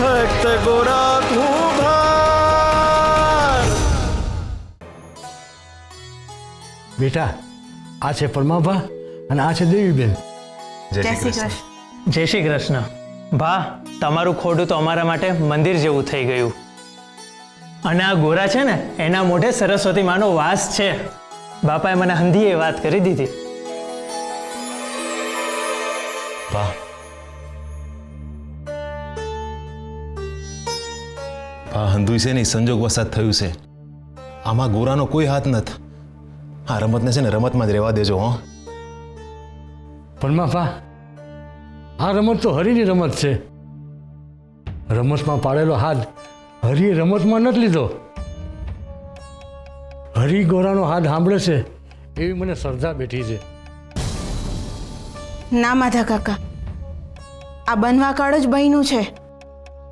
ભક્ત ગોરા કુંભાર. બેટા, આ છે પરમાભા અને આ છે દેવીબેન. જય શ્રી કૃષ્ણ. જય શ્રી કૃષ્ણ. ભા, તમારું ખોડું તો અમારા માટે મંદિર જેવું થઈ ગયું. અને આ ગોરા છે ને, એના મોઢે સરસ્વતી માનો વાસ છે. બાપાએ મને હંધીએ વાત કરી દીધી. બા, હંધુય છે ને સંજોગ વસાત થયું છે. આમાં ગોરાનો કોઈ હાથ નથી. આ રમતને છે ને રમતમાં જ રહેવા દેજો. હો પરમાભા, આ રમત તો હરિની રમત છે. રમતમાં પાડેલો હાથ હરિએ રમતમાં નથી લીધો. હરિ ગોરાનો હાથ સાંભળે છે એવી મને શ્રદ્ધા બેઠી છે. ના માધા કાકા, આ બનવા કાળ જ બન્યું છે.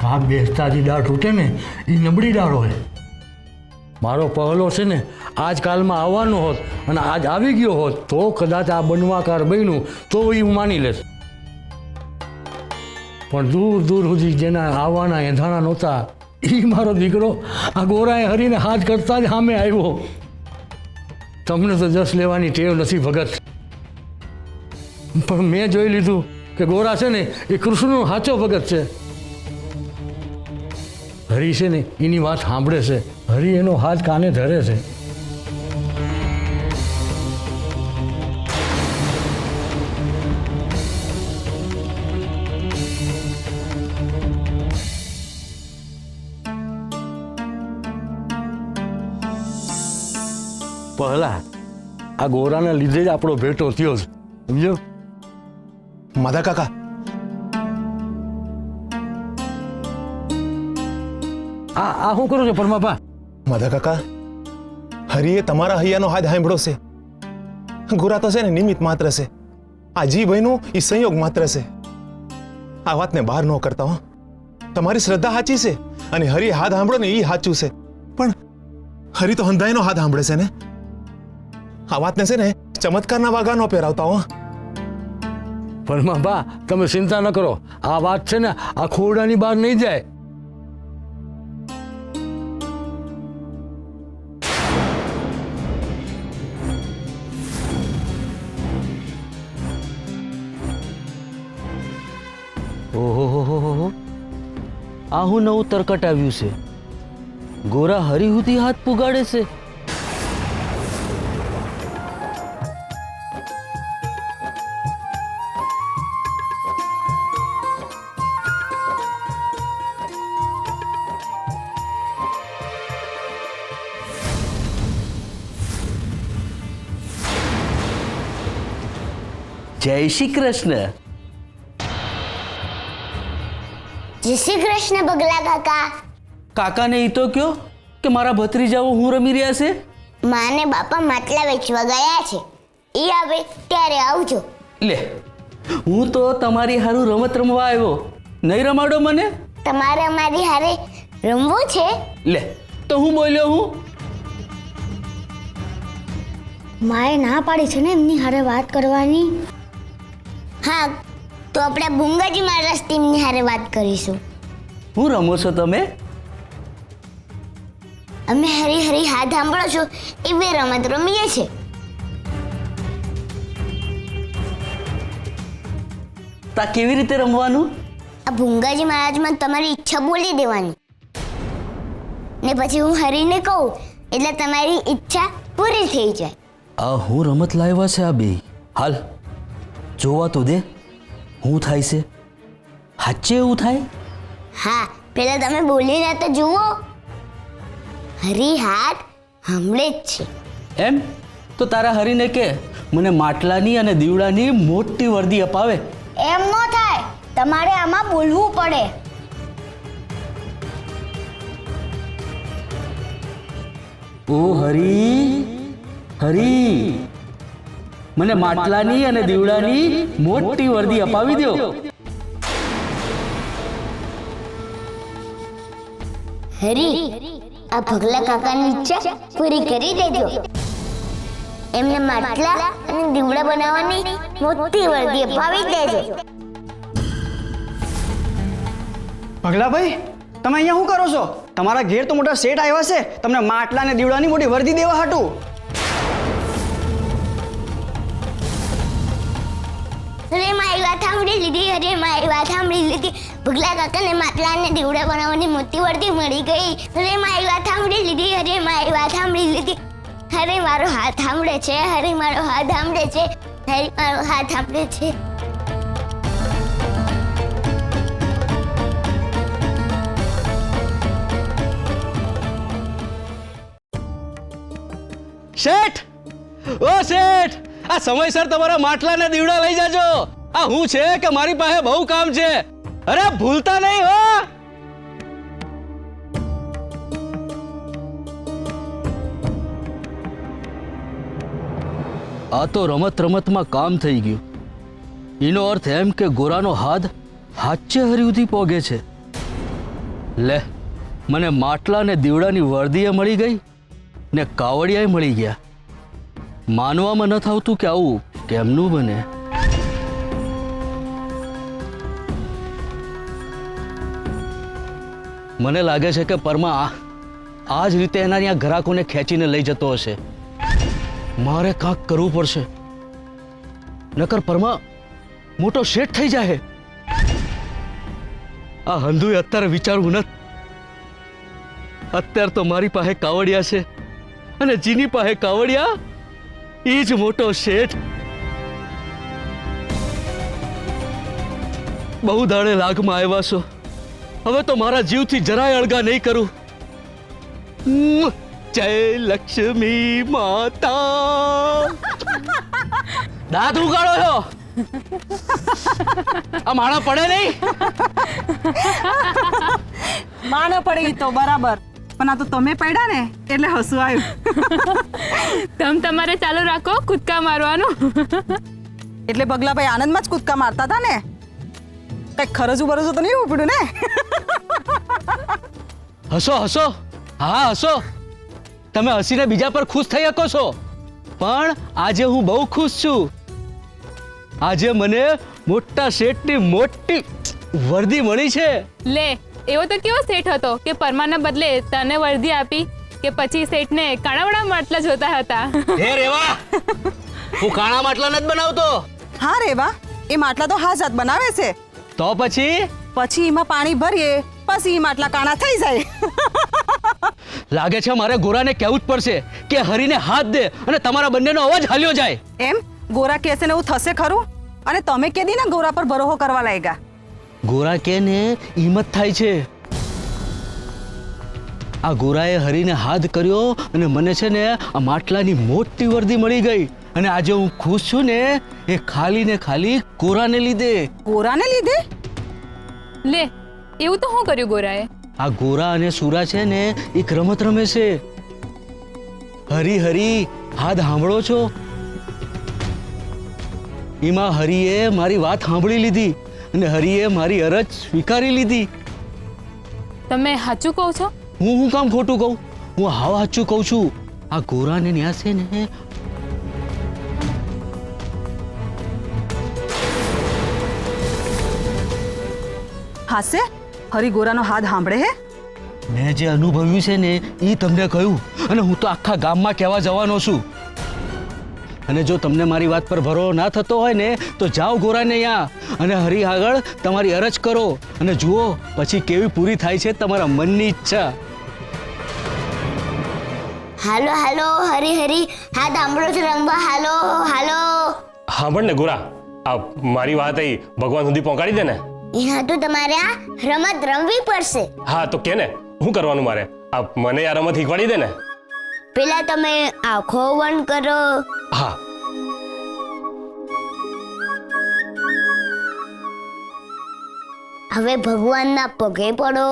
ભાગ બેસતા જે દાળ તૂટે ને એ નબળી દાળ હોય. મારો પહેલો છે ને આજકાલમાં આવવાનો હોત અને આજ આવી ગયો હોત તો કદાચ આ બનવાકાર બન્યું તો એ હું માની લઈશ. પણ દૂર દૂર સુધી જેના આવવાના એંધાણા નહોતા એ મારો દીકરો આ ગોરાએ હરીને હાથ કરતા જ સામે આવ્યો. તમને તો જસ લેવાની ટેવ નથી ભગત, પણ મેં જોઈ લીધું કે ગોરા છે ને એ કૃષ્ણનો સાચો ભગત છે. હરી છે ને એની વાત સાંભળે છે. હરી એનો હાથ કાને ધરે છે. પહેલા આ ગોરાના લીધે જ આપણો ભેટો થયો છે, સમજો? માધા કાકા, આ શું કરું છો પરમાભા? માધા કાકા, હરિએ તમારા હૈયાનો હાથ સાંભળો છે. ગોરા તો છે ને નિમિત્ત માત્ર છે. આ જી ભાઈનું એ સંયોગ માત્ર છે. આ વાતને બહાર ન કરતા. હો, તમારી શ્રદ્ધા સાચી છે અને હરિએ હાથ સાંભળો ને એ સાચું છે. પણ હરિ તો હંધાઈનો હાથ સાંભળે છે ને. આ વાતને છે ને ચમત્કારના વાગા ન પહેરાવતા. હો પરમાભા, તમે ચિંતા ન કરો. આ વાત છે ને આ ખોરડાની બહાર નહીં જાય. ઓહો, આ હું નવું તરકટ આવ્યું છે. ગોરા હરિહુતી હાથ પુગાડે છે. જય શ્રી કૃષ્ણ. જય શ્રી કૃષ્ણ બગલા કાકા. કાકાને ઈ તો કયો કે મારા ભત્રીજાઓ હું રમી રહ્યા છે. માને બાપા માટલા વેચવા ગયા છે. એ આવે ત્યારે આવજો. લે, હું તો તમારી હારું રમત રમવા આવ્યો. નહીં રમાડો મને? તમારે અમારી હારે રમવું છે? લે, તો હું બોલ્યો હું? માએ ના પાડી છે ને એમની હારે વાત કરવાની. હા, તો આપણે ભૂંગાજી મહારાજ ટીમની હારે વાત કરીશું. હું રમો છો તમે? અમે હરી હરી હાથ સાંભળો છો એવી રમત રમીએ છે. તા કેવી રીતે રમવાનું? આ ભૂંગાજી મહારાજમાં તમારી ઈચ્છા બોલી દેવાની ને પછી હું હરીને કહું એટલે તમારી ઈચ્છા પૂરી થઈ જાય. આ હું રમત લાવ્યા છે આ બે. હાલ જોવા તો દે હું થાય છે. સાચે એવું થાય? હા, પેલા તમે બોલીને તો જુઓ. હરી હાથ સાંભળે જ છે. એમ તો તારા હરીને કે મને માટલાની અને દીવડાની મોટી વર્દી અપાવે. એમ ન થાય, તમારે આમાં બોલવું પડે. ઓ હરી, હરી, મને માટલાની અને દીવડાની મોટી વર્દી અપાવી દો. હરી, આ ભગલા કાકાની ઈચ્છા પૂરી કરી દેજો. એમને માટલા અને દીવડા બનાવવાની મોટી વર્દી અપાવી દેજો. ભગલાભાઈ, તમે અહીંયા શું કરો છો? તમારા ઘેર તો મોટા શેઠ આવ્યા છે તમને માટલા ને દીવડાની મોટી વર્દી દેવા હાટું. અરે મારી વાત સાંભળી લીધી, અરે મારી વાત સાંભળી લીધી. ભગલા કાકાને માટલા અને દીવડા બનાવવાની મોટી વર્દી મળી ગઈ. અરે મારી વાત સાંભળી લીધી, અરે મારી વાત સાંભળી લીધી. અરે મારો હાથ સાંભળે છે, અરે મારો હાથ સાંભળે છે, અરે મારો હાથ સાંભળે છે. શેઠ, ઓ શેઠ, આ સમયસર તમારા માટલા ને દીવડા લઈ જાજો. આ હું છે કે મારી પાસે બહુ કામ છે. અરે ભૂલતા નહીં હો. આ તો રમત રમતમાં કામ થઈ ગયું. એનો અર્થ એમ કે ગોરાનો હાથ હાચે હરિયુથી પોગે છે. લે, મને માટલા ને દીવડાની વર્દીએ મળી ગઈ ને કાવડિયાએ મળી ગયા. માનવામાં ન થતું કે આવું કેમનું બને. મને લાગે છે કે પરમાં આ જ રીતે એના ત્યાં ગ્રાહકોને ખેંચીને લઈ જતો હશે. મારે કાંક કરવું પડશે, નકર પરમાં મોટો શેઠ થઈ જાય. આ હંધુએ અત્યારે વિચારવું નથી. અત્યારે તો મારી પાસે કાવડિયા છે અને જીની પાસે કાવડિયા એ જ મોટો શેઠ. બહુ દાડે લાગમાં આવ્યા છો. હવે તો મારા જીવથી જરાય અળગા નહીં કરું. જય લક્ષ્મી માતા. દાંત ઉગાડો છો, આ માણા પડે નહીં. માં ન પડે ઈ તો બરાબર, પણ આ તો તમે પડ્યા ને એટલે હસવું આવ્યું. તમારે ચાલુ રાખો કૂદકા મારવાનું. એટલે ભગલાભાઈ આનંદમાં જ કૂદકા મારતા હતા ને, કઈક ખરજું બરજું તો નહીં ઉપડ્યું ને? હસો હસો, હા હસો. તમે હસીને બીજા પર ખુશ થઈ શકો છો, પણ આજે હું બહુ ખુશ છું. આજે મને મોટા શેઠની મોટી વર્દી મળી છે. લે, એવો તો કેવો શેઠ હતો કે પરમાના બદલે તને વર્દી આપી કે પછી શેઠને કાણાવાળા માટલા જોતા હતા? હે રેવા, હું કાણા માટલા નથી બનાવતો. હા રેવા, એ માટલા તો હા જાત બનાવે છે. તો પછી એમાં પાણી ભરીએ પછી ઈ માટલા કાણા થઈ જાય. લાગે છે મારે ગોરાને કહેવું જ પડશે કે હરીને હાથ દે અને તમારા બંનેનો અવાજ હાલ્યો જાય. એમ ગોરા કહેશે ને એવું થશે ખરું? અને તમે કેદી ને ગોરા પર ભરોસો કરવા લાગ્યા? ગોરા કે ને હિંમત થાય છે. આ ગોરાએ હરીને હાથ કર્યો અને મને છે ને આ માટલાની મોટી વર્દી મળી ગઈ. અને આજે હું ખુશ છું ને એ ખાલી ને ખાલી ગોરાને લીધે. ગોરાને લીધે? લે, એવું તો શું કર્યું ગોરાએ? આ ગોરા અને સુરા છે ને એક રમત રમે છે. હરી હરી હાથ સાંભળો છો? એમાં હરીએ મારી વાત સાંભળી લીધી અને હરીએ મારી અરજ સ્વીકારી લીધી. તમે સાચું કહો છો? હું કામ ખોટું કહું? હું હાવ સાચું કહું છું. આ ગોરાને ન્યા છે ને હાસે હરી ગોરાનો હાથ સાંભળે હે? મેં જે અનુભવ્યું છે ને એ તમને કહ્યું અને હું તો આખા ગામમાં કહેવા જવાનો છું. અને જો તમને મારી વાત પર ભરોસો ના થતો હોય ને તો જાઓ ગોરાને અહીંયા અને હરી આગળ તમારી અરજ કરો અને જુઓ પછી કેવી પૂરી થાય છે તમારા મનની ઈચ્છા. હાલો હાલો, હરી હરી હાથ સાંભળો છો રંગબા? હાલો હાલો. સાંભળ ને ગોરા, આ મારી વાત અહીં ભગવાન સુધી પહોંચાડી દે ને. એના તો તમારે આ રમત રમવી પડશે. હા તો કે ને, શું કરવાનું મારે? આ મને આ રમત શીખવાડી દે ને. પેલા તમે આંખો બંધ કરો. હા. હવે ભગવાનના પગે પડો.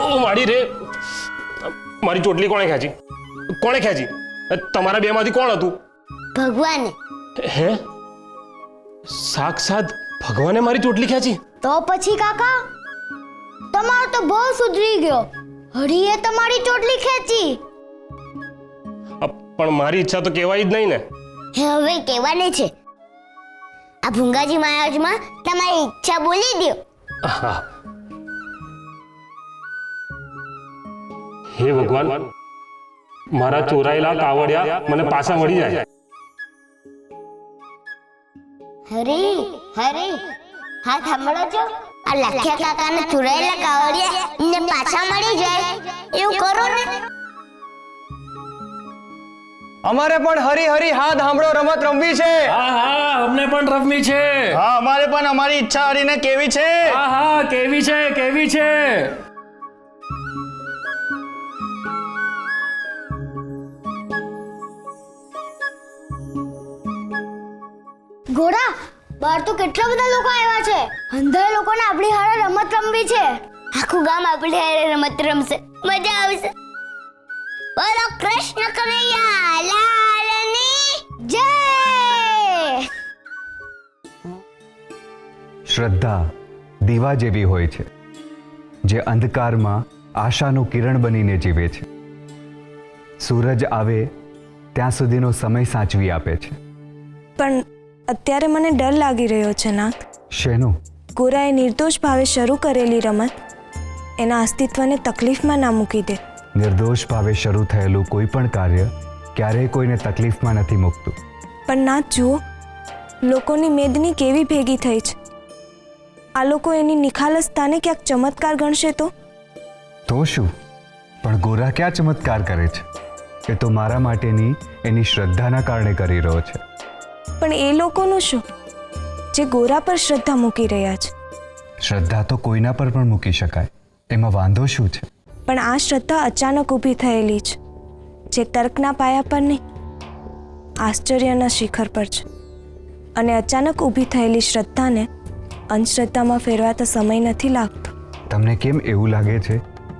ઓ મારી રે, મારી ચોટલી કોણે ખેંચી? કોણે ખેંચી? તમારા બે માંથી કોણ હતું? ભગવાને. હે? સાક્ષાત ભગવાને મારી ચોટલી ખેંચી? તો પછી કાકા તમારો તો બહુ સુધરી ગયો. હરીએ તમારી ચોટલી ખેંચી. પણ મારી ઈચ્છા તો કહેવાય જ નહીં ને. હવે કહેવાની છે. આ ભૂંગાજી મહારાજમાં તમારી ઈચ્છા બોલી દો. હા. હે ભગવાન, મારા ચોરાયેલા કાવડિયા મને પાછા મળી જાય. હરી હરી, હા સાંભળો છો? આ લાખ્યા કાકાને ચોરાયેલા કાવડિયા એમને પાછા મળી જાય એવું કરો ને. અમારે પણ હરી હરી હાથ સાંભળો રમત રમવી છે. હા હા અમને પણ રમવી છે. હા અમારે પણ અમારી ઈચ્છા હરીને કેવી છે. હા હા કેવી છે કેવી છે. ઘોડા, બહાર તો કેટલા બધા લોકો આવ્યા છે. અંધારા લોકોને આપણી હારે રમત રમવી છે. આખું ગામ આપણી હારે રમત રમશે, મજા આવશે. બોલો કૃષ્ણ કનૈયા લાલની જય. શ્રદ્ધા દીવા જેવી હોય છે, જે અંધકારમાં આશાનું કિરણ બનીને જીવે છે. સૂરજ આવે ત્યાં સુધીનો સમય સાચવી આપે છે. પણ અત્યારે મને ડર લાગી રહ્યો છે નાથ. શેનો? ગોરાએ નિર્દોષ ભાવે શરૂ કરેલી રમત એના અસ્તિત્વને તકલીફમાં ના મૂકી દે. નિર્દોષ ભાવે શરૂ થયેલું કોઈ પણ કાર્ય ક્યારેય કોઈને તકલીફમાં નથી મૂકતું. પણ નાથ જુઓ, લોકોની મેદની કેવી ભેગી થઈ છે. આ લોકો એની નિખાલસતાને ક્યાંક ચમત્કાર ગણશે તો શું? પણ ગોરા ક્યાં ચમત્કાર કરે છે? એ તો મારા માટેની એની શ્રદ્ધાના કારણે કરી રહ્યો છે. પણ એ લોકોનું શું જે ગોરા પર શ્રદ્ધા મૂકી રહ્યા છે? શ્રદ્ધા તો કોઈના પર પણ મૂકી શકાય, એમાં વાંધો શું છે? પણ આ શ્રદ્ધા અચાનક ઊભી થયેલી છે, જે તર્કના પાયા પર નહીં, આશ્ચર્યના શિખર પર છે. અને અચાનક ઊભી થયેલી શ્રદ્ધાને અંધશ્રદ્ધામાં ફેરવાતા સમય નથી લાગતો. તમને કેમ એવું લાગે છે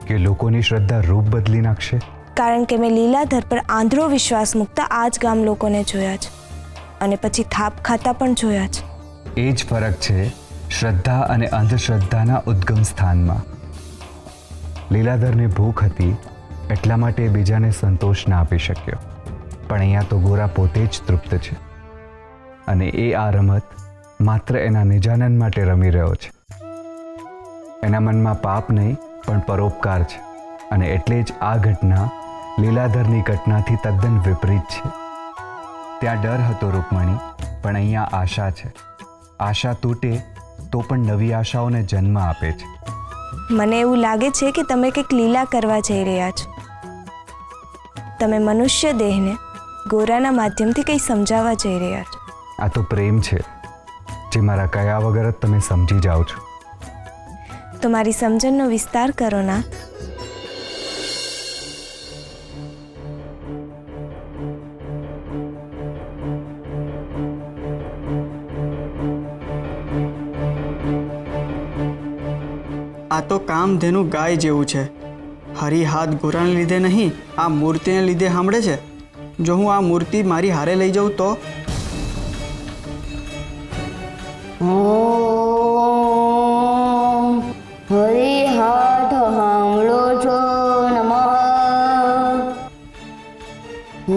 કે લોકોની શ્રદ્ધા રૂપ બદલી નાખશે? કારણ કે મેં લીલાધર પર આંધળો વિશ્વાસ મૂકતા આ જ ગામ લોકોને જોયા છે, અને પછી થાપ ખાતા પણ જોયા છે. એ જ ફરક છે શ્રદ્ધા અને અંધશ્રદ્ધાના ઉદ્ગમ સ્થાનમાં. લીલાધરને ભૂખ હતી એટલા માટે બીજાને સંતોષ ના આપી શક્યો, પણ અહીંયા તો ગોરા પોતે જ તૃપ્ત છે. અને એ આ રમત માત્ર એના નિજાનંદ માટે રમી રહ્યો છે. એના મનમાં પાપ નહીં પણ પરોપકાર છે, અને એટલે જ આ ઘટના લીલાધરની ઘટનાથી તદ્દન વિપરીત છે. ત્યાં ડર હતો રૂકમણી, પણ અહીંયા આશા છે. આશા તૂટે તો પણ નવી આશાઓને જન્મ આપે છે. મને એવું લાગે છે કે તમે કંઈક લીલા કરવા જઈ રહ્યા છો. તમે મનુષ્ય દેહને ગોરાના માધ્યમથી કંઈ સમજાવવા જઈ રહ્યા છો. આ તો પ્રેમ છે, જે મારા કયા વગર જ તમે સમજી જાઓ છો. તો મારી સમજણનો વિસ્તાર કરો ના. આ તો કામધેનુ ગાય જેવું છે. હરી હાથ ગોરાને લીધે નહીં, આ મૂર્તિને લીધે સાંભળે છે. જો હું આ મૂર્તિ મારી હારે લઈ જાઉં તો? હરી હાથ સાંભળો છો? નમઃ.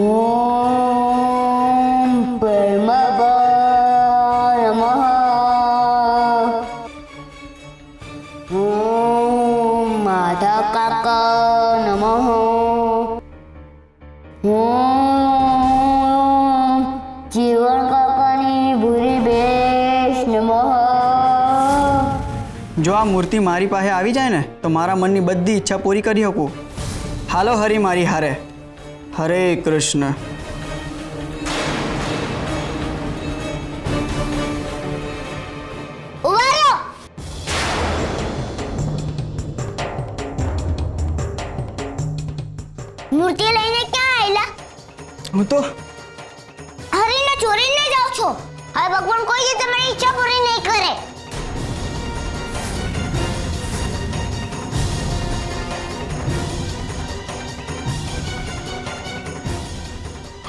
ઓમ પરમભા નમઃ. ઓમ માધા કાકા નમઃ. ઓમ જીવન કાકાની ભૂરી બેશ નમઃ. જો આ મૂર્તિ મારી પાસે આવી જાય ને તો મારા મનની બધી ઈચ્છા પૂરી કરી શકું. હાલો હરી મારી હારે. હરે કૃષ્ણ. ઉભા રહો. મૂર્તિ લઈને ક્યાં આવેલા? હું તો હરીને ચોરીને જાઓ છો. હવે ભગવાન કોઈ તમારી ઈચ્છા પૂરી નહીં કરે.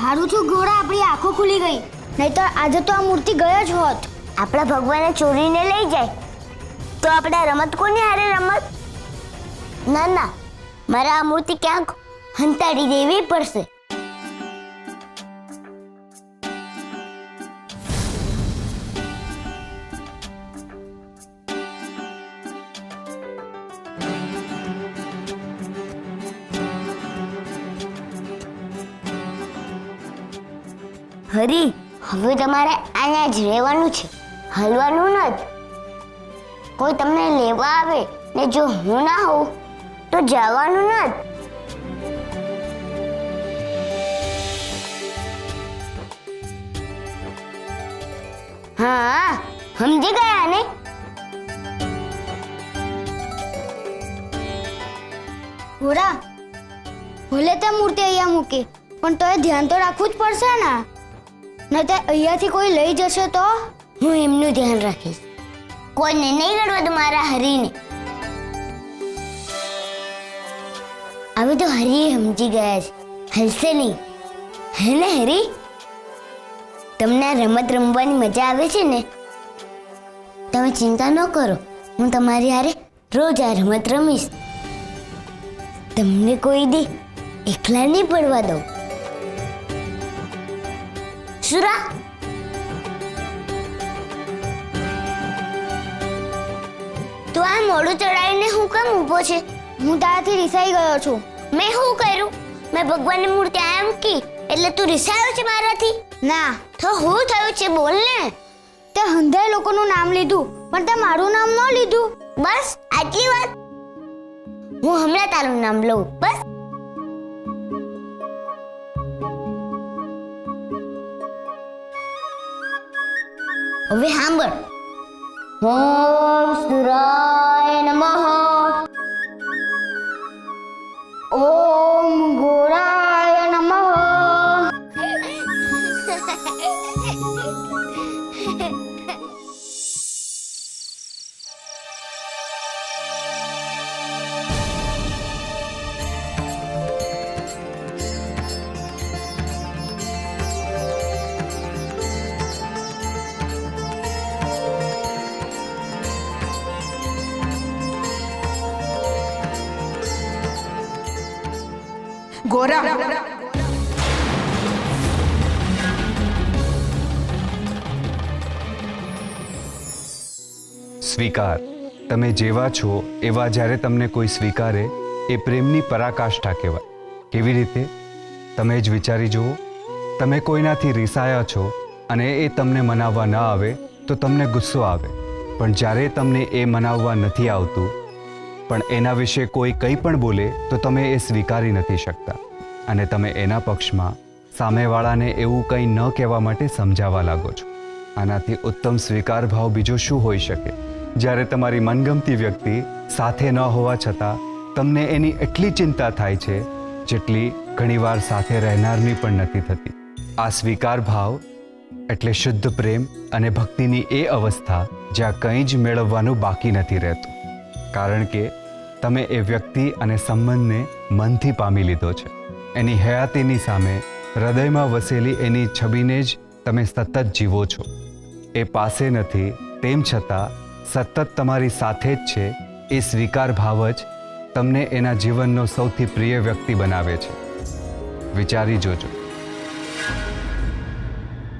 હારું છું ઘોડા, આપણી આંખો ખુલી ગઈ. નહીં તો આજે તો આ મૂર્તિ ગયા જ હોત. આપણા ભગવાને ચોરીને લઈ જાય તો આપણે રમત કોની હારે રમત? ના ના, મારે આ મૂર્તિ ક્યાંક હંતાડી દેવી પડશે. હરી, હવે તમારે અહીંયા જ રહેવાનું છે, હલવાનું નથી. કોઈ તમને લેવા આવે ને જો હું ના હોઉં તો જવાનું નથી. હા, સમજી ગયા ને? ગોરા, ભલે તે મૂર્તિ અહીંયા મૂકી, પણ તોય ધ્યાન તો રાખવું જ પડશે ને. નહીં તો અહીંયાથી કોઈ લઈ જશે તો? હું એમનું ધ્યાન રાખીશ. કોઈને નહીં ગણવા દઉં મારા હરીને. હવે તો હરી સમજી ગયા છે, હલશે નહીં. હે ને હરી? તમને આ રમત રમવાની મજા આવે છે ને? તમે ચિંતા ન કરો, હું તમારી હારે રોજ આ રમત રમીશ. તમને કોઈ દી એકલા નહીં પડવા દઉં. સુરા, તું આ મોડું ચડાવીને હું કેમ ઊભો છે? હું તારાથી રિસાઈ ગયો છું. મેં શું કર્યું? મેં ભગવાનની મૂર્તિ આમ મૂકી એટલે તું રિસાયો છે મારાથી? ના, તો હું થયું છે બોલ ને. તે હંધાય લોકોનું નામ લીધું, પણ તે મારું નામ ન લીધું. બસ આટલી વાત? હું હમણાં તારું નામ લઉં. બસ. હવે સાંભળ. ઓમ સુરાય નમઃ. ઓમ ગોરાય નમઃ. ગોરા, સ્વીકાર. તમે જેવા છો એવા જ્યારે તમને કોઈ સ્વીકારે એ પ્રેમની પરાકાષ્ઠા કહેવાય. કેવી રીતે? તમે જ વિચારી જુઓ. તમે કોઈનાથી રિસાયા છો અને એ તમને મનાવવા ન આવે તો તમને ગુસ્સો આવે, પણ જ્યારે તમને એ મનાવવા નથી આવતું પણ એના વિશે કોઈ કંઈ પણ બોલે તો તમે એ સ્વીકારી નથી શકતા અને તમે એના પક્ષમાં સામેવાળાને એવું કંઈ ન કહેવા માટે સમજાવવા લાગો છો. આનાથી ઉત્તમ સ્વીકાર ભાવ બીજો શું હોઈ શકે? જ્યારે તમારી મનગમતી વ્યક્તિ સાથે ન હોવા છતાં તમને એની એટલી ચિંતા થાય છે જેટલી ઘણીવાર સાથે રહેનારની પણ નથી થતી. આ સ્વીકાર ભાવ એટલે શુદ્ધ પ્રેમ અને ભક્તિની એ અવસ્થા જ્યાં કંઈ જ મેળવવાનું બાકી નથી રહેતું, કારણ કે તમે એ વ્યક્તિ અને સંબંધને મનથી પામી લીધો છે. એની હયાતીની સામે હૃદયમાં વસેલી એની છબીને જ તમે સતત જીવો છો. એ પાસે નથી તેમ છતાં સતત તમારી સાથે જ છે. એ સ્વીકાર ભાવ જ તમને એના જીવનનો સૌથી પ્રિય વ્યક્તિ બનાવે છે. વિચારી જોજો.